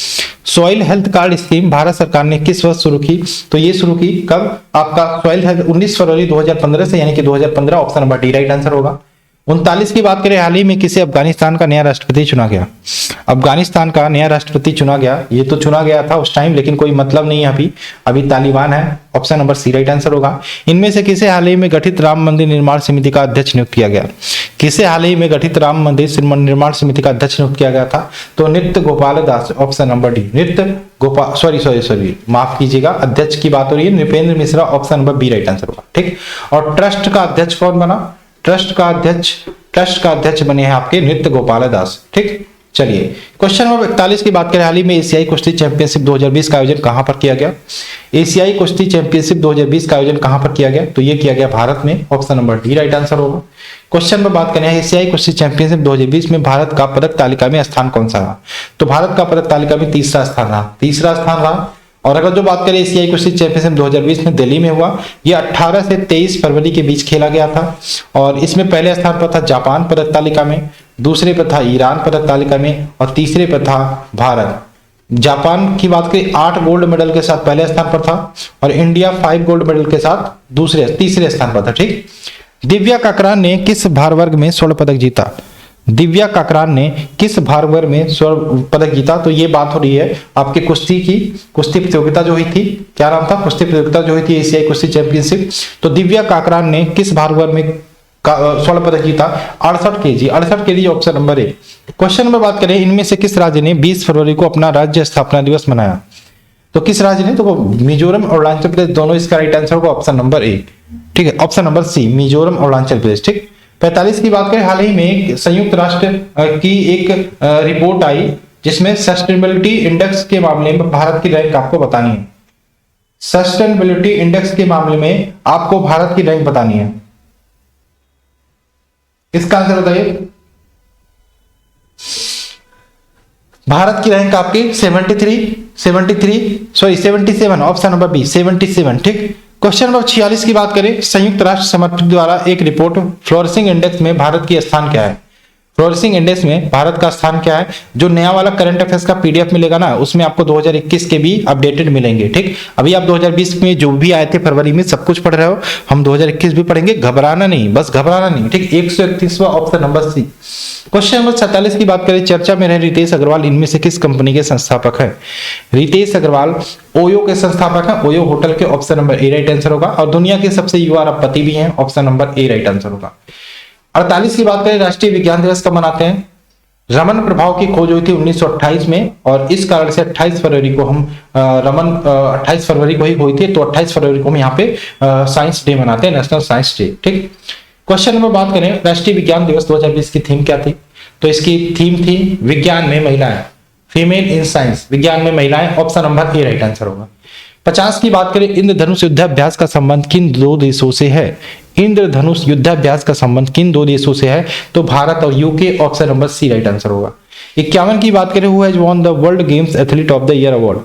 Soil health card scheme Bharat सरकार ने किस वर्ष शुरू की? तो ये शुरू की कब? आपका सॉइल हेल्थ 19 फरवरी 2015 से, यानी कि 2015, option number D right answer होगा। 39 की बात करें, हाल ही में किसे अफगानिस्तान का नया राष्ट्रपति चुना गया? अफगानिस्तान का नया राष्ट्रपति चुना गया, ये तो चुना गया था उस टाइम, लेकिन कोई मतलब नहीं है अभी तालिबान है, option number C right answer होगा। इनमें से किसे हाल ही में गठित राम मंदिर निर्माण समिति का अध्यक्ष नियुक्त किया गया? किसे हाल ही में गठित राम मंदिर निर्माण समिति का अध्यक्ष नियुक्त किया गया था? तो नृत्य Gopal Das, option number D. नृत्य गोपाल, सॉरी माफ कीजिएगा, अध्यक्ष की बात हो रही है, Nripendra Mishra, option number B right answer होगा। ठीक, और ट्रस्ट का अध्यक्ष कौन बना? ट्रस्ट का अध्यक्ष बने हैं आपके नृत्य गोपाल दास। ठीक, चलिए क्वेश्चन नंबर 41 की बात करें, हाल ही में एशियाई कुश्ती चैंपियनशिप 2020 का आयोजन कहां पर किया गया? एशियाई कुश्ती चैंपियनशिप 2020 का आयोजन कहां पर किया गया? तो ये किया गया भारत में, option number D right answer होगा। क्वेश्चन में बात करें, एशियाई कुश्ती चैंपियनशिप 2020 में भारत का पदक तालिका में स्थान कौन सा रहा? तो भारत का पदक तालिका में तीसरा स्थान रहा। और अगर जो बात करें एशियाई कुश्ती चैंपियनशिप 2020 में दिल्ली में हुआ, ये 18 से 23 फरवरी के बीच खेला गया था। और इसमें पहले स्थान पर था जापान पदक तालिका में, दूसरे पर था ईरान पदक तालिका में, और तीसरे पर था भारत। जापान की बात करें 8 गोल्ड मेडल के साथ पहले स्थान पर था, और इंडिया 5 गोल्ड मेडल के साथ तीसरे स्थान पर था। ठीक, दिव्या काकरान ने किस भार वर्ग में स्वर्ण पदक जीता? दिव्या काकरान ने किस भार वर्ग में स्वर्ण पदक जीता? तो ये बात हो रही है आपके कुश्ती प्रतियोगिता जो हुई थी, क्या नाम था? कुश्ती प्रतियोगिता जो हुई थी एशियाई कुश्ती चैंपियनशिप। तो दिव्या काकरान ने किस भार वर्ग में स्वर्ण पदक जीता? 68 केजी, ऑप्शन नंबर ए। क्वेश्चन में बात करें, इनमें से किस राज्य ने 20 फरवरी को अपना राज्य स्थापना दिवस मनाया? तो किस राज्य ने? तो मिजोरम और अरुणाचल प्रदेश, दोनों इसका राइट आंसर होगा, ऑप्शन नंबर ए। ठीक है, ऑप्शन नंबर सी, मिजोरम और अरुणाचल प्रदेश। ठीक, 45 की बात करें, हाल ही में संयुक्त राष्ट्र की एक रिपोर्ट आई जिसमें सस्टेनेबिलिटी इंडेक्स के मामले में भारत की रैंक आपको बतानी है। सस्टेनेबिलिटी इंडेक्स के मामले में आपको भारत की रैंक बतानी है। इसका आंसर बताइए। भारत की रैंक आपकी 77, ऑप्शन नंबर बी 77। ठीक, क्वेश्चन नंबर 46 की बात करें, संयुक्त राष्ट्र समर्पित द्वारा एक रिपोर्ट फ्लोरिशिंग इंडेक्स में भारत की स्थान क्या है? फ्लोरिशिंग इंडेक्स में भारत का स्थान क्या है? जो नया वाला करंट अफेयर्स का पीडीएफ मिलेगा ना, उसमें आपको 2021 के भी अपडेटेड मिलेंगे। ठीक, अभी आप 2020 में जो भी आए थे फरवरी में सब कुछ पढ़ रहे हो, हम 2021 भी पढ़ेंगे, घबराना नहीं। ठीक, 131वां, option number C. Question number 47 की बात करें, चर्चा में रहे रितेश अग्रवाल इनमें से किस कंपनी के संस्थापक हैं? रितेश अग्रवाल ओयो के संस्थापक हैं, ओयो होटल के, option number A right answer होगा। और दुनिया के सबसे युवा अरबपति भी हैं, option number A right answer होगा। 48 की बात करें, राष्ट्रीय विज्ञान दिवस कब मनाते हैं? रमन प्रभाव की खोज हुई थी 1928 में, और इस कारण से 28 फरवरी को हम 28 फरवरी को ही हुई थी, तो 28 फरवरी को हम यहाँ पे साइंस डे मनाते हैं, नेशनल साइंस डे। ठीक, क्वेश्चन नंबर बात करें, राष्ट्रीय विज्ञान दिवस 2020 की थीम क्या थी? तो इसकी थीम थी विज्ञान में महिलाएं, फीमेल इन साइंस, विज्ञान में महिलाएं, option number A right answer होगा। 50 की बात करें, इंद्रधनुष युद्धाभ्यास का संबंध किन 2 देशों से है? इंद्रधनुष युद्धाभ्यास का संबंध किन 2 देशों से है? तो भारत और UK, option number C right answer होगा। 51 की बात करें, who has won the world games athlete of the year award?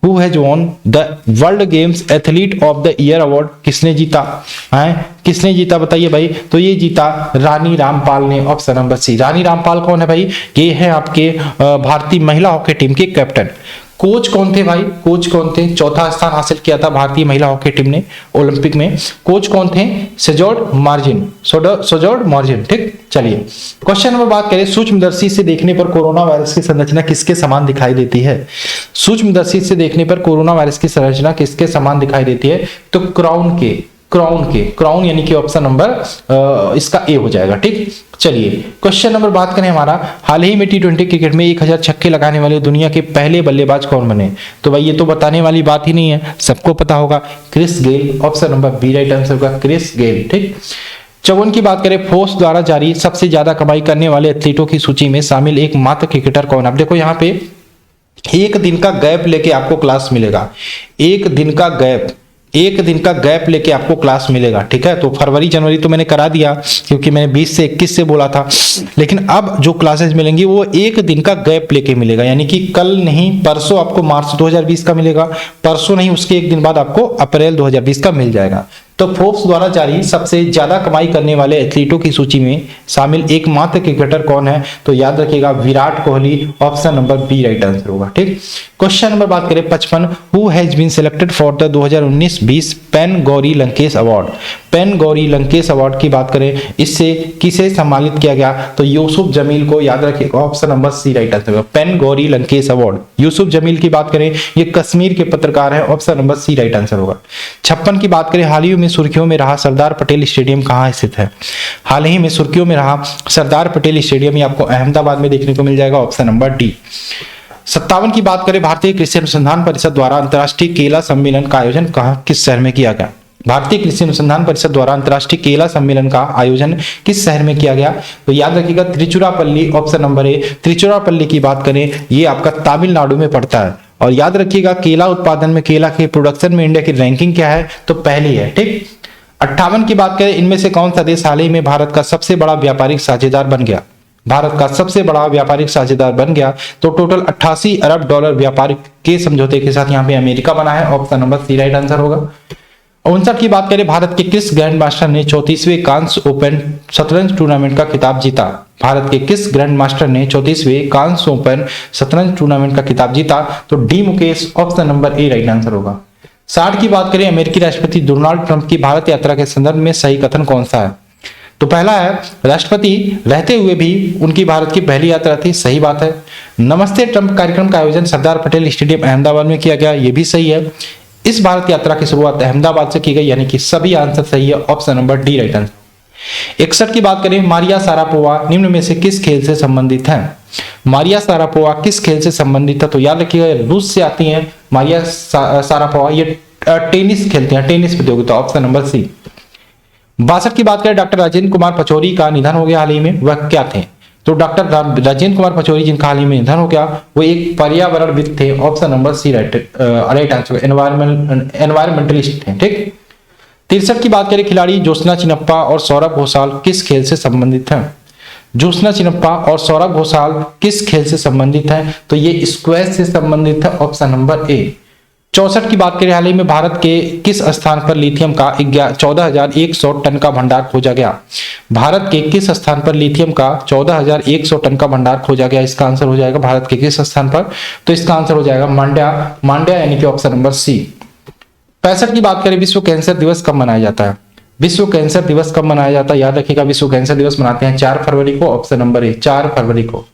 Who has won the world games athlete of the year award? किसने जीता है? किसने जीता बताइए भाई? तो ये जीता रानी रामपाल ने, ऑप्शन नंबर सी। रानी रामपाल कौन है भाई? ये है आपके भारतीय महिला हॉकी टीम के कैप्टन। कोच कौन थे भाई? कोच कौन थे? चौथा स्थान हासिल किया था भारतीय महिला हॉकी टीम ने ओलंपिक में। कोच कौन थे? Sjoerd margin. ठीक, चलिए क्वेश्चन नंबर बात करें, सूक्ष्मदर्शी से देखने पर कोरोना वायरस की संरचना किसके समान दिखाई देती है? सूक्ष्मदर्शी से देखने पर कोरोना वायरस की संरचना किसके समान दिखाई देती है? तो क्राउन यानी कि ऑप्शन नंबर इसका ए हो जाएगा। ठीक, चलिए क्वेश्चन नंबर बात करें हमारा, हाल ही में T20 क्रिकेट में 1000 छक्के लगाने वाले दुनिया के पहले बल्लेबाज कौन बने? तो भाई ये तो बताने वाली बात ही नहीं है, सबको पता होगा, Chris Gayle, option number B right answer होगा, क्रिस गेल। ठीक, 54 की बात करें, फोर्स द्वारा जारी सबसे ज्यादा कमाई करने वाले एथलीटों की सूची में शामिल एकमात्र क्रिकेटर कौन है? अब देखो यहाँ पे एक दिन का गैप लेके आपको क्लास मिलेगा, एक दिन का गैप लेके आपको क्लास मिलेगा, ठीक है। तो फरवरी जनवरी तो मैंने करा दिया क्योंकि मैंने 20 से 21 से बोला था, लेकिन अब जो क्लासेस मिलेंगी वो एक दिन का गैप लेके मिलेगा, यानी कि कल नहीं परसों आपको मार्च 2020 का मिलेगा, परसों नहीं उसके एक दिन बाद आपको अप्रैल 2020 का मिल जाएगा। तो फोर्ब्स द्वारा जारी सबसे ज्यादा कमाई करने वाले एथलीटों की सूची में शामिल एकमात्र क्रिकेटर कौन है? तो याद रखिएगा Virat Kohli, option number B right answer होगा, ठीक। क्वेश्चन नंबर बात करें 55, who has been selected for the 2019-20 pen Gauri Lankesh award? Pen Gauri Lankesh award की बात करें, इससे किसे सम्मानित किया गया? तो यूसुफ जमील को, याद रखिएगा option number C right answer होगा, पेन गौरी लंकेश अवार्ड। यूसुफ जमील की बात करें, ये कश्मीर के पत्रकार हैं, option number C right answer होगा। 56 की बात करें, हाल ही में सुर्खियों में रहा सरदार पटेल स्टेडियम कहाँ स्थित है? हाल ही में सुर्खियों में रहा सरदार पटेल स्टेडियम, ये आपको अहमदाबाद में देखने को मिल जाएगा, ऑप्शन नंबर डी। 57 की बात करें, भारतीय कृषि अनुसंधान परिषद द्वारा अंतर्राष्ट्रीय केला सम्मेलन का आयोजन कहाँ किस शहर में किया गया? भारतीय कृषि अनुसंधान परिषद द्वारा अंतर्राष्ट्रीय केला सम्मेलन का आयोजन किस शहर में किया गया? तो याद रखिएगा त्रिचुरापल्ली, ऑप्शन नंबर ए। त्रिचुरापल्ली की बात करें, ये आपका तमिलनाडु में पड़ता है। और याद रखिएगा केला उत्पादन में, केला के प्रोडक्शन में इंडिया की रैंकिंग क्या है? तो पहली है, ठीक। 58 की बात करें, इनमें से कौन सा देश हाल ही में भारत का सबसे बड़ा व्यापारिक साझेदार बन गया? भारत का सबसे बड़ा व्यापारिक साझेदार बन गया। तो टोटल 88 अरब डॉलर व्यापार के समझौते के साथ यहाँ पे अमेरिका बना है, option number C right answer होगा। 59 की बात करें, भारत के किस ग्रैंड मास्टर ने 34वें कांस्य ओपन शतरंज टूर्नामेंट का खिताब जीता? भारत के किस ग्रैंड मास्टर ने 34वें कांस्य ओपन शतरंज टूर्नामेंट का खिताब जीता? तो D Mukesh, option number A right answer होगा। 60 की बात करें, अमेरिकी राष्ट्रपति डोनाल्ड ट्रंप की भारत यात्रा के संदर्भ में सही कथन कौन सा है? तो पहला है, राष्ट्रपति रहते हुए भी उनकी भारत की पहली यात्रा थी, सही बात है। नमस्ते ट्रंप कार्यक्रम का आयोजन सरदार पटेल स्टेडियम अहमदाबाद में किया गया, यह भी सही है। इस भारत यात्रा की शुरुआत अहमदाबाद से की गई, यानी कि सभी आंसर सही है, option number D right answer. 61 की बात करें, मारिया सारापोवा निम्न में से किस खेल से संबंधित है? मारिया सारापोवा किस खेल से संबंधित है? तो याद रखिएगा रूस से आती हैं मारिया सारापोवा, ये टेनिस खेलते हैं, टेनिस प्रतियोगिता, ऑप्शन नंबर सी। 62 की बात करें, डॉक्टर राजेंद्र कुमार पचौरी का निधन हो गया हाल ही में, वह क्या थे? तो डॉक्टर राजेंद्र कुमार पचौरी जिनका हाल ही में निधन हो गया, वो एक पर्यावरणविद थे, option number C right answer, environmentalist थे, ठीक। 63 की बात करें, खिलाड़ी ज्योत्सना चिनप्पा और सौरभ घोषाल किस खेल से संबंधित हैं? ज्योत्सना चिनप्पा और सौरभ घोषाल किस खेल से संबंधित हैं? तो ये स्क्वैश से संबंधित है, ऑप्शन नंबर ए। 64 की बात करें, हाल ही में भारत के किस स्थान पर लिथियम का 14,100 टन का भंडार खोजा गया? भारत के किस स्थान पर लिथियम का 14,100 टन का भंडार खोजा गया? इसका आंसर हो जाएगा भारत के किस स्थान पर? तो इसका आंसर हो जाएगा मांड्या, यानी कि ऑप्शन नंबर सी। 65 की बात करें, विश्व कैंसर दिवस कब मनाया जाता है? विश्व कैंसर दिवस कब मनाया जाता है? याद रखिएगा विश्व कैंसर दिवस मनाते हैं 4 फरवरी को, ऑप्शन नंबर ए 4 फरवरी को।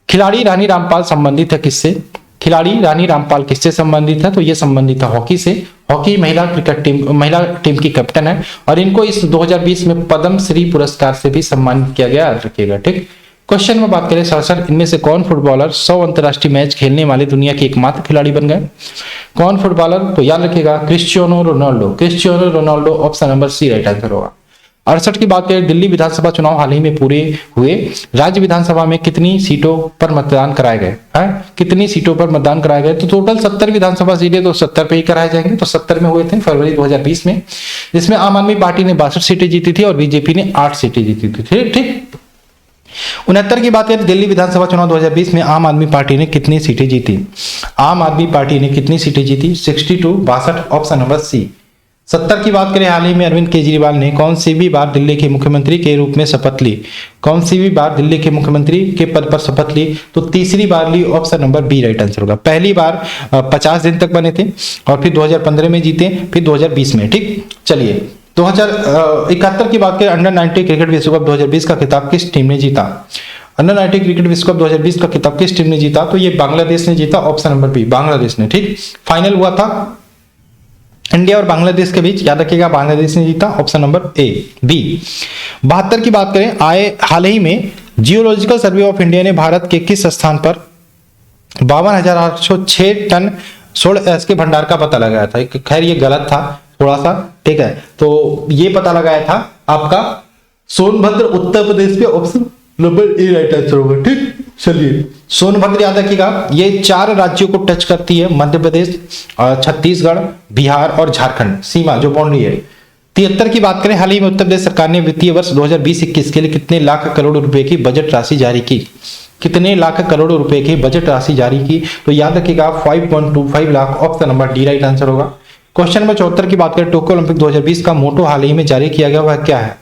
खिलाड़ी रानी रामपाल संबंधित है किससे? खिलाड़ी रानी रामपाल किससे संबंधित है? तो ये संबंधित है हॉकी से। हॉकी महिला क्रिकेट टीम, महिला टीम की कैप्टन है और इनको इस 2020 में पद्म श्री पुरस्कार से भी सम्मानित किया गया, याद रखिएगा, ठीक। क्वेश्चन में बात करें 67, इनमें से कौन फुटबॉलर 100 अंतरराष्ट्रीय मैच खेलने वाले दुनिया के एकमात्र खिलाड़ी बन गए? कौन फुटबॉलर? तो याद रखिएगा Cristiano Ronaldo, option number C right answer होगा। 68 की बात करें, दिल्ली विधानसभा चुनाव हाल ही में पूरे हुए, राज्य विधानसभा में कितनी सीटों पर मतदान कराए गए? कितनी सीटों पर मतदान कराए गए? तो टोटल 70 विधानसभा सीटें तो 70 पे ही कराए जाएंगे, तो 70 में हुए थे फरवरी 2020 में, जिसमें आम आदमी पार्टी ने 62 सीटें जीती थी और बीजेपी ने 8 सीटें जीती थी, ठीक। 69 की बात करें, दिल्ली विधानसभा चुनाव 2020 में आम आदमी पार्टी ने कितनी सीटें जीती? आम आदमी पार्टी ने कितनी सीटें जीती? 62, ऑप्शन नंबर सी। 70 की बात करें, हाल ही में अरविंद केजरीवाल ने कौन सी भी बार दिल्ली के मुख्यमंत्री के रूप में शपथ ली? कौन सी भी बार दिल्ली के मुख्यमंत्री के पद पर शपथ ली? तो तीसरी बार ली, option number B right answer होगा। पहली बार 50 दिन तक बने थे और फिर 2015 में जीते, फिर 2020 में, ठीक। चलिए 2071 की बात करें, अंडर 90 क्रिकेट विश्व कप 2020 का खिताब किस टीम ने जीता? अंडर 90 क्रिकेट विश्व कप 2020 का खिताब किस टीम ने जीता? तो ये बांग्लादेश ने जीता, ऑप्शन नंबर बी, बांग्लादेश ने, ठीक। फाइनल हुआ था इंडिया और बांग्लादेश के बीच, याद रखिएगा बांग्लादेश ने जीता, ऑप्शन नंबर ए बी। 72 की बात करें, हाल ही में जियोलॉजिकल सर्वे ऑफ इंडिया ने भारत के किस स्थान पर 52,806 टन सोलर एस के भंडार का पता लगाया था? खैर ये गलत था थोड़ा सा, ठीक है। तो ये पता लगाया था आपका सोनभद्र उत्तर प्रदेश में option number A right answer होगा। ठीक, चलिए सोनभद्र याद रखिएगा, ये 4 राज्यों को टच करती है, मध्य प्रदेश, छत्तीसगढ़, बिहार और झारखंड, सीमा जो बाउंड्री है। 73 की बात करें, हाल ही में उत्तर प्रदेश सरकार ने वित्तीय वर्ष 2020-21 के लिए कितने लाख करोड़ रुपए की बजट राशि जारी की? कितने लाख करोड़ रुपए की बजट राशि जारी की? तो याद रखिएगा 5.25 lakh, option number D right answer होगा। क्वेश्चन नंबर 74 की बात करें, टोक्यो ओलंपिक 2020 का मोटो हाल ही में जारी किया गया, वह क्या है?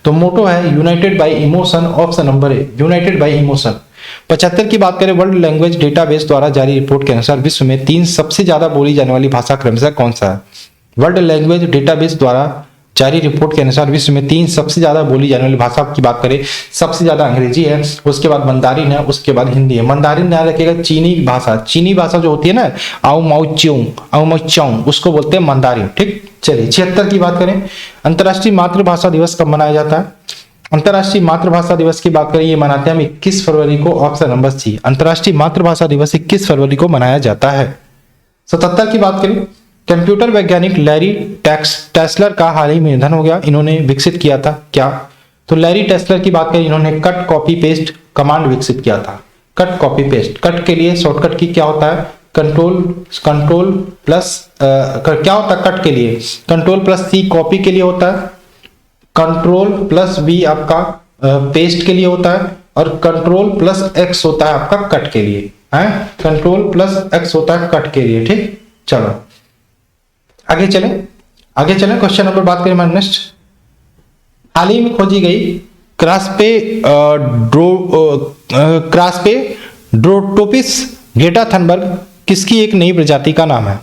तो मोटो है United bye emotion, option number ए, यूनाइटेड बाय इमोशन। 75 की बात करें, वर्ल्ड लैंग्वेज डेटाबेस द्वारा जारी रिपोर्ट के अनुसार विश्व में 3 सबसे ज्यादा बोली जाने वाली भाषा क्रमशः कौन सा है? वर्ल्ड लैंग्वेज डेटाबेस द्वारा जारी रिपोर्ट के अनुसार विश्व में 3 सबसे ज्यादा बोली जाने वाली भाषा की बात करें, सबसे ज्यादा अंग्रेजी है, उसके बाद मंदारिन है, उसके बाद हिंदी है। मंदारिन याद रखिएगा, चीनी भाषा जो होती है ना, आओ माउ चाऊ, उसको बोलते हैं मंदारिन। ठीक, चलिए 76 की बात करें, अंतर्राष्ट्रीय मातृभाषा दिवस कब मनाया जाता है? अंतर्राष्ट्रीय मातृभाषा दिवस की बात करें, ये मनाते हैं हम 21 फरवरी को, ऑप्शन नंबर सी, अंतर्राष्ट्रीय मातृभाषा दिवस 21 फरवरी को मनाया जाता है। 77 की बात करें, कंप्यूटर वैज्ञानिक लैरी टेस्लर का हाल ही में निधन हो गया, इन्होंने विकसित किया था क्या? तो लैरी टेस्लर की बात करें, इन्होंने कट कॉपी पेस्ट कमांड विकसित किया था। कट कॉपी पेस्ट, कट के लिए शॉर्टकट की क्या होता है? कंट्रोल प्लस क्या होता है कट के लिए? कंट्रोल प्लस सी कॉपी के लिए होता है, कंट्रोल प्लस बी आपका पेस्ट के लिए होता है, और कंट्रोल प्लस एक्स होता है आपका कट के लिए है, कंट्रोल प्लस एक्स होता है कट के लिए। ठीक, चलो आगे चलें क्वेश्चन नंबर बात करें हमारे नेक्स्ट। हाल ही में खोजी गई ड्रोटोपिस ग्रेटा थनबर्ग किसकी एक नई प्रजाति का नाम है?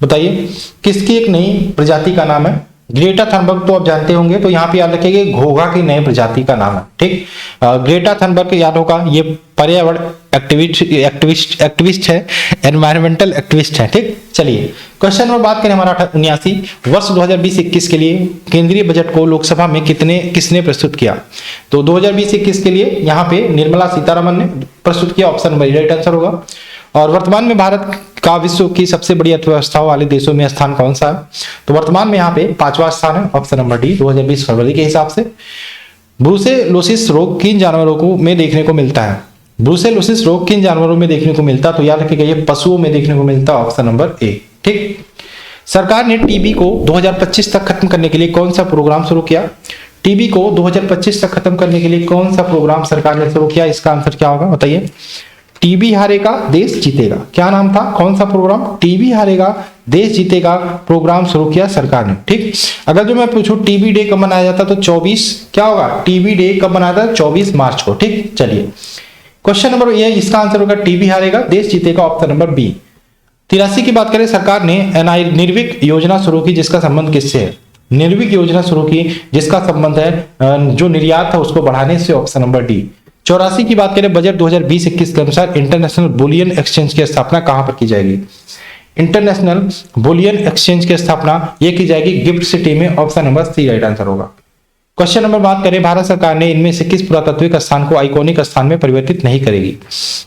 बताइए किसकी एक नई प्रजाति का नाम है? ग्रेटा थनबर्ग तो आप जानते होंगे, तो यहाँ पे याद रखिएगा घोघा की नई प्रजाति का नाम है। ठीक, ग्रेटा थनबर्ग याद होगा, ये पर्यावरण एक्टिविस्ट है, एनवायरमेंटल एक्टिविस्ट है। ठीक, चलिए क्वेश्चन नंबर बात करें हमारा 79, वर्ष 2020-21 के लिए केंद्रीय बजट को लोकसभा में किसने प्रस्तुत किया? तो 2020-21 के लिए यहाँ पे निर्मला सीतारमन ने प्रस्तुत किया, ऑप्शन नंबर राइट आंसर होगा। और वर्तमान में भारत का विश्व की सबसे बड़ी अर्थव्यवस्थाओं वाले देशों में स्थान कौन सा है? तो वर्तमान में यहाँ पे 5वां स्थान है, ऑप्शन नंबर डी, 2020 फरवरी के हिसाब से। ब्रूसेलोसिस रोग किन जानवरों को में देखने को मिलता है? ब्रूसेलोसिस रोग किन जानवरों में देखने को मिलता है? तो याद रखिएगा ये पशुओं में देखने को मिलता है, ऑप्शन नंबर ए। ठीक, सरकार ने टीबी को 2025 तक खत्म करने के लिए कौन सा प्रोग्राम शुरू किया? टीबी को 2025 तक खत्म करने के लिए कौन सा प्रोग्राम सरकार ने शुरू किया? इसका आंसर क्या होगा बताइए? टीबी हारेगा देश जीतेगा, क्या नाम था, कौन सा प्रोग्राम? टीबी हारेगा देश जीतेगा प्रोग्राम शुरू किया सरकार ने। ठीक, अगर जो मैं पूछूं टीबी डे कब मनाया जाता तो 24 क्या होगा? टीबी डे कब मनाया था? 24 मार्च को। ठीक, चलिए क्वेश्चन नंबर ये, इसका आंसर होगा टीबी हारेगा देश जीतेगा, ऑप्शन नंबर बी। 83 की बात करें, सरकार ने निर्विक योजना शुरू की, जिसका संबंध किससे है? निर्विक योजना शुरू की जिसका संबंध है जो निर्यात है उसको बढ़ाने से, ऑप्शन नंबर डी। 84 की बात करें, बजट 2020-21 के अनुसार इंटरनेशनल बुलियन एक्सचेंज की स्थापना कहां पर की जाएगी? इंटरनेशनल बुलियन एक्सचेंज की स्थापना ये की जाएगी गिफ्ट सिटी में, option number C right answer होगा। क्वेश्चन नंबर बात करें, भारत सरकार ने इनमें से किस पुरातात्विक स्थान को आइकॉनिक स्थान में परिवर्तित नहीं करेगी?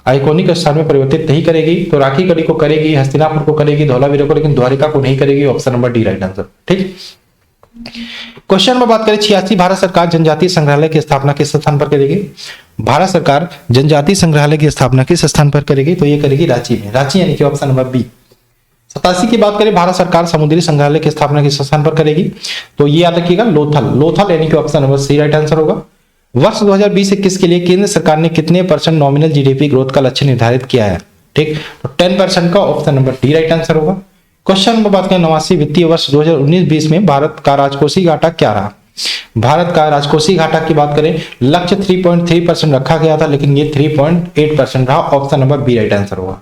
आइकॉनिक स्थान में परिवर्तित नहीं करेगी, तो राखी गढ़ी को करेगी, हस्तिनापुर को करेगी, धौलावीरा को, लेकिन द्वारिका को नहीं करेगी, option number D right answer. ठीक, क्वेश्चन नंबर बात करें 86, भारत सरकार जनजातीय संग्रहालय की स्थापना किस स्थान पर करेगी? भारत सरकार जनजातीय संग्रहालय की स्थापना किस स्थान पर करेगी? तो ये करेगी रांची में, रांची यानी कि ऑप्शन नंबर बी। 87 की बात करें, भारत सरकार समुद्री संग्रहालय की स्थापना किस स्थान पर करेगी? तो ये याद रखिएगा लोथल यानी कि option number C right answer होगा। वर्ष 2020-21 के लिए केंद्र सरकार ने कितने % नॉमिनल जीडीपी ग्रोथ का लक्ष्य निर्धारित किया है? ठीक, तो 10% का, option number D right answer होगा। क्वेश्चन नंबर बात करें 89, वित्तीय वर्ष 2019-20 में भारत का राजकोषीय घाटा क्या रहा? भारत का राजकोषीय घाटा की बात करें, लक्ष्य 3.3% रखा गया था, लेकिन ये 3.8% रहा, option number B right answer होगा।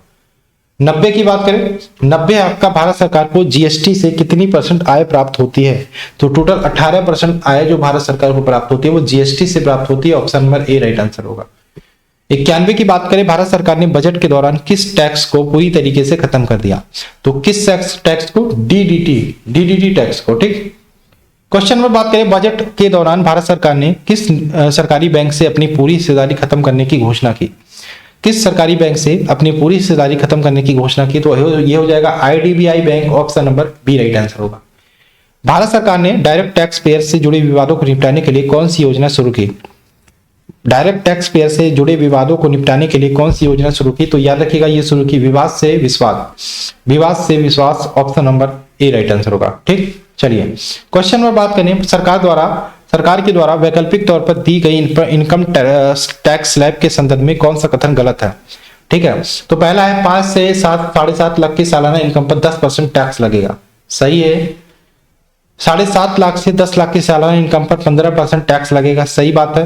90 की बात करें, 90 आपका भारत सरकार को जीएसटी से कितनी % आय प्राप्त होती है? तो टोटल 18% आय जो भारत सरकार को प्राप्त होती है वो जीएसटी से प्राप्त होती है, option number A right answer होगा। 91 की बात करें, भारत सरकार ने बजट के दौरान किस टैक्स को पूरी तरीके से खत्म कर दिया? तो किस टैक्स को? डीडीटी टैक्स को। ठीक, क्वेश्चन नंबर बात करें, बजट के दौरान भारत सरकार ने किस सरकारी बैंक से अपनी पूरी हिस्सेदारी खत्म करने की घोषणा की? किस सरकारी बैंक से अपनी पूरी हिस्सेदारी खत्म करने की घोषणा की? तो ये हो जाएगा IDBI bank, option number B right answer होगा। भारत सरकार ने डायरेक्ट टैक्स पेयर से जुड़े विवादों को निपटाने के लिए कौन सी योजना शुरू की? डायरेक्ट टैक्स पेयर से जुड़े विवादों को निपटाने के लिए कौन सी योजना शुरू की? तो याद रखिएगा ये शुरू की विवाद से विश्वास। विवाद से विश्वास option number A right answer होगा। ठीक, चलिए क्वेश्चन में बात करें। सरकार के द्वारा वैकल्पिक तौर पर दी गई इनकम टैक्स स्लैब के संदर्भ में कौन सा कथन गलत है? ठीक है, तो पहला है 5 से 7.5 लाख की सालाना इनकम पर 10% टैक्स लगेगा। सही है। 7.5 लाख से 10 लाख की सालाना इनकम पर 15% टैक्स लगेगा। सही बात है।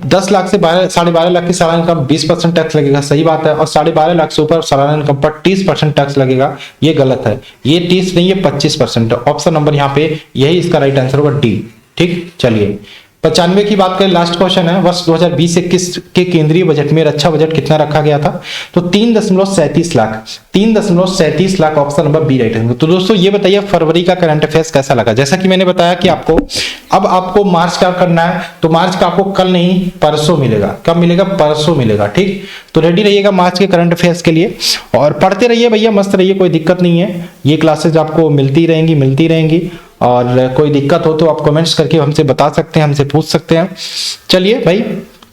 10 लाख से 12.5 लाख की सालाना इनकम 20% टैक्स लगेगा। सही बात है। और 12.5 लाख से ऊपर सालाना इनकम पर 30% टैक्स लगेगा। ये गलत है। ये 30 नहीं, ये 25% है। ऑप्शन नंबर यहाँ पे यही इसका राइट आंसर होगा डी। ठीक, चलिए 95 की बात करें, लास्ट क्वेश्चन है। वर्ष 2020-21 के केंद्रीय बजट में रक्षा बजट कितना रखा गया था? तो 3.37 lakh. 3.37 lakh option number B right है। तो दोस्तों ये बताइए फरवरी का करंट अफेयर्स कैसा लगा? जैसा कि मैंने बताया कि आपको मार्च का करना है, तो मार्च का आपको कल नहीं परसों मिलेगा। कब मिलेगा? परसों मिलेगा। ठीक, तो रेडी रहिएगा मार्च के करंट अफेयर्स के लिए और पढ़ते रहिए भैया, मस्त रहिए, कोई दिक्कत नहीं है। ये क्लासेज आपको मिलती रहेंगी और कोई दिक्कत हो तो आप कमेंट्स करके हमसे बता सकते हैं, हमसे पूछ सकते हैं। चलिए भाई,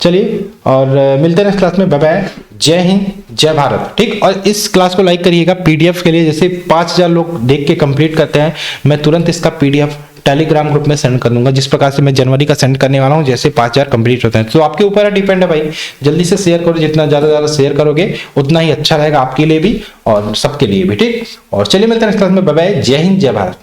चलिए और मिलते हैं नेक्स्ट क्लास में। बाय बाय, जय हिंद, जय भारत। ठीक, और इस क्लास को लाइक करिएगा। पीडीएफ के लिए जैसे 5000 लोग देख के कंप्लीट करते हैं, मैं तुरंत इसका पीडीएफ टेलीग्राम ग्रुप में सेंड कर दूंगा, जिस प्रकार से मैं जनवरी का सेंड करने वाला हूं, जैसे 5000 कंप्लीट होते हैं। तो आपके ऊपर है, डिपेंड है भाई। जल्दी से शेयर करो, जितना ज्यादा शेयर करोगे उतना ही अच्छा रहेगा आपके लिए भी और सबके लिए भी। ठीक, और चलिए मिलते हैं नेक्स्ट क्लास में। बाय बाय, जय हिंद, जय भारत।